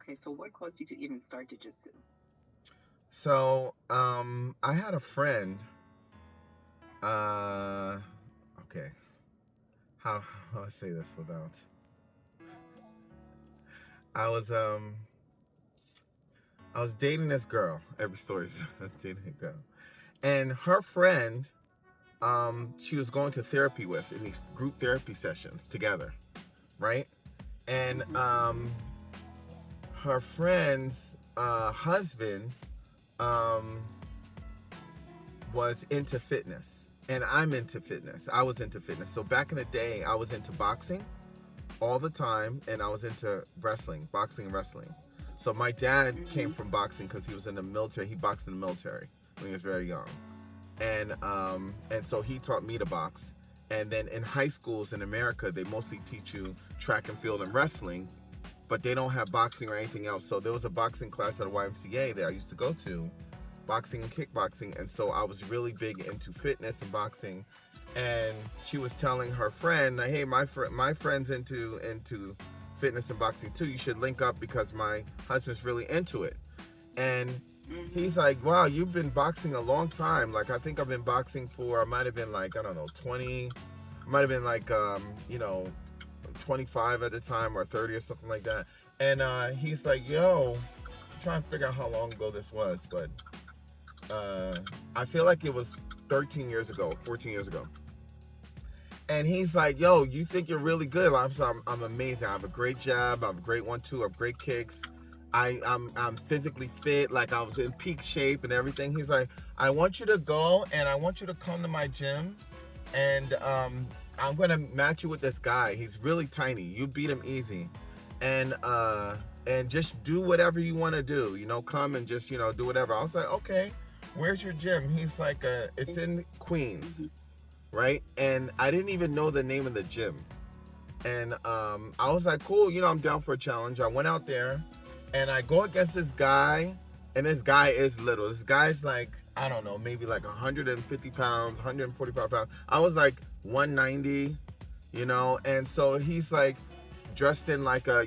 Okay, so what caused you to even start jujitsu? So, I had a friend. Uh, okay. How do I say this without? I was um I was dating this girl. Every story is I was dating a girl, and her friend, she was going to therapy with in these group therapy sessions together, right? And Mm-hmm. her friend's husband um was into fitness, and I'm into fitness. I was into fitness. So back in the day, I was into boxing all the time, and I was into wrestling, boxing and wrestling. So my dad came Mm-hmm. from boxing because he was in the military. He boxed in the military when he was very young, and so he taught me to box. And then in high schools in America, they mostly teach you track and field and wrestling, but they don't have boxing or anything else. So there was a boxing class at a YMCA that I used to go to, boxing and kickboxing, and so I was really big into fitness and boxing. And she was telling her friend, like, "Hey, my friend's into fitness and boxing too. You should link up because my husband's really into it." And Mm-hmm. he's like, "Wow, you've been boxing a long time. Like, I think I've been boxing for, I might have been like, I don't know, 20, might have been like, 25 at the time or 30 or something like that." And he's like, "Yo, I'm trying to figure out how long ago this was, but uh, I feel like it was 13 years ago, 14 years ago." And he's like, "Yo, you think you're really good?" I'm amazing. I have a great jab. I have a great 1-2. I have great kicks. I'm physically fit. Like, I was in peak shape and everything. He's like, "I want you to go and I want you to come to my gym, and I'm gonna match you with this guy. He's really tiny. You beat him easy, and just do whatever you want to do. Come and just do whatever." I was like, "Okay, where's your gym?" He's like, "It's in Mm-hmm. Queens." Right? And I didn't even know the name of the gym. And I was like, "Cool, I'm down for a challenge." I went out there and I go against this guy, and this guy is little. This guy's like, I don't know, maybe like 150 pounds, 145 pounds. I was like 190, and so he's like dressed in like a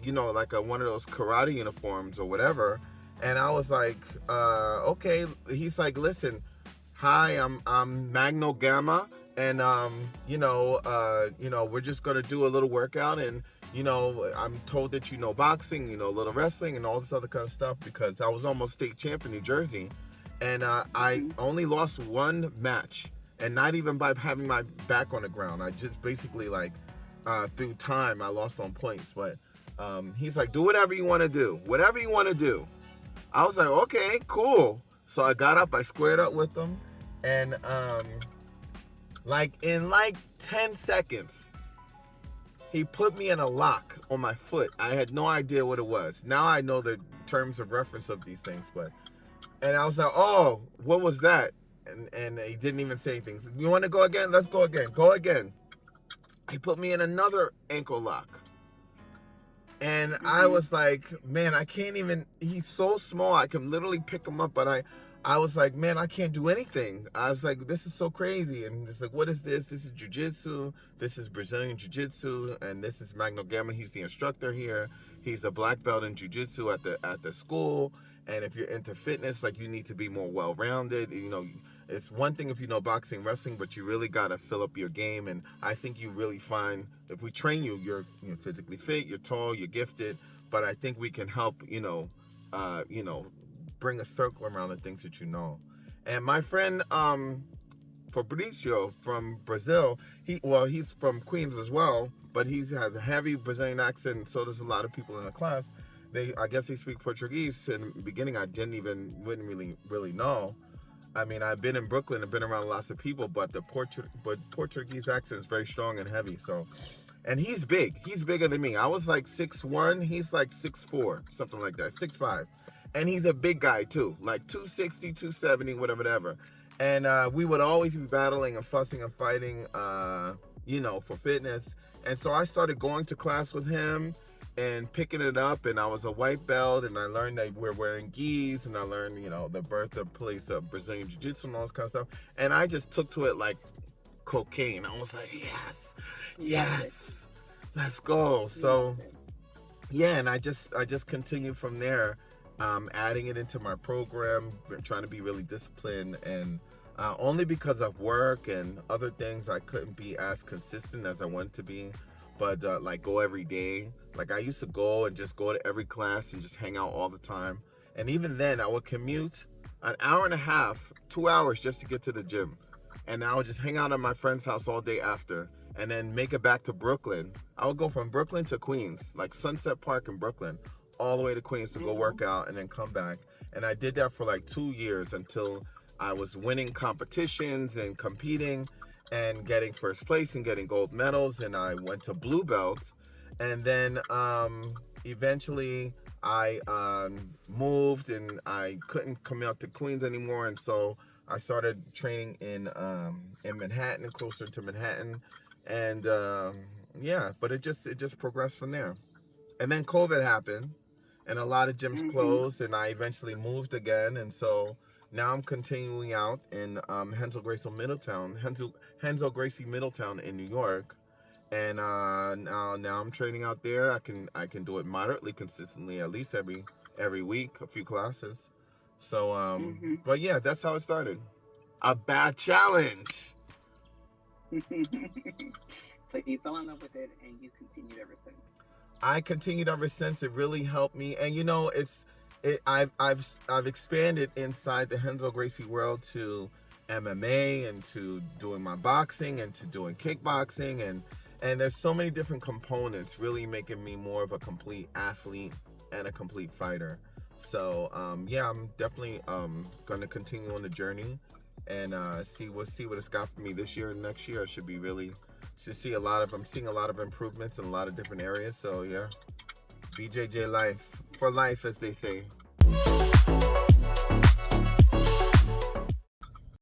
one of those karate uniforms or whatever. And I was like, okay. He's like, "Listen, hi, I'm Magno Gamma, and we're just gonna do a little workout, and I'm told that boxing, a little wrestling, and all this other kind of stuff because I was almost state champ in New Jersey, and I Mm-hmm. only lost one match, and not even by having my back on the ground. I just basically like through time I lost on points, but he's like, "Do whatever you want to do, whatever you want to do." I was like, "Okay, cool." So I got up, I squared up with him, and like in like 10 seconds, he put me in a lock on my foot. I had no idea what it was. Now I know the terms of reference of these things, but and I was like, "Oh, what was that?" And he didn't even say anything. So, "You want to go again? Let's go again. Go again." He put me in another ankle lock. And I Mm-hmm. was like, "Man, I can't even." He's so small, I can literally pick him up, but I was like, "Man, I can't do anything." I was like, "This is so crazy." And it's like, "What is this? This is jujitsu. This is Brazilian jiu-jitsu, and this is Magno Gamma. He's the instructor here. He's a black belt in jiu-jitsu at the school. And if you're into fitness, like, you need to be more well-rounded. It's one thing if you know boxing, wrestling, but you really gotta fill up your game. And I think you really find if we train you, you're physically fit, you're tall, you're gifted. But I think we can help, uh, you know, bring a circle around the things that you know." And my friend Fabricio from Brazil, he's from Queens as well, but he has a heavy Brazilian accent. And so does a lot of people in the class. I guess they speak Portuguese. In the beginning, I wouldn't really know. I mean, I've been in Brooklyn and been around lots of people, but but Portuguese accent is very strong and heavy. So, and he's big. He's bigger than me. I was like 6'1". He's like 6'4", something like that, 6'5", and he's a big guy too, like 260, 270, whatever. And we would always be battling and fussing and fighting, for fitness. And so I started going to class with him and picking it up, and I was a white belt, and I learned that we're wearing gis, and I learned the birthplace of Brazilian jiu-jitsu and all this kind of stuff. And I just took to it like cocaine. I was like, "Yes, Love it. yes, let's go." Love So it. yeah, and I just continue from there, adding it into my program, trying to be really disciplined, and only because of work and other things, I couldn't be as consistent as I wanted to be. But like go every day. Like I used to go and just go to every class and just hang out all the time. And even then, I would commute an hour and a half, 2 hours just to get to the gym, and I would just hang out at my friend's house all day after, and then make it back to Brooklyn. I would go from Brooklyn to Queens, like Sunset Park in Brooklyn, all the way to Queens to go Hmm. work out and then come back. And I did that for like 2 years until I was winning competitions and competing and getting first place and getting gold medals. And I went to blue belt. And then eventually I moved and I couldn't come out to Queens anymore. And so I started training in Manhattan, closer to Manhattan, and yeah, but it just progressed from there. And then COVID happened, and a lot of gyms Hmm. closed, and I eventually moved again, and so now I'm continuing out in Hensel Gracie Middletown in New York, and now I'm training out there. I can do it moderately consistently, at least every week, a few classes. So Hmm. but yeah, that's how it started. A bad challenge. So you fell in love with it and you continued ever since. I continued ever since. It really helped me, and I've expanded inside the Henzo Gracie world to MMA and to doing my boxing and to doing kickboxing, and there's so many different components, really making me more of a complete athlete and a complete fighter. So yeah, I'm definitely going to continue on the journey and see what it's got for me this year and next year. I should be really should see a lot of I'm seeing a lot of improvements in a lot of different areas. So yeah, BJJ life for life, as they say.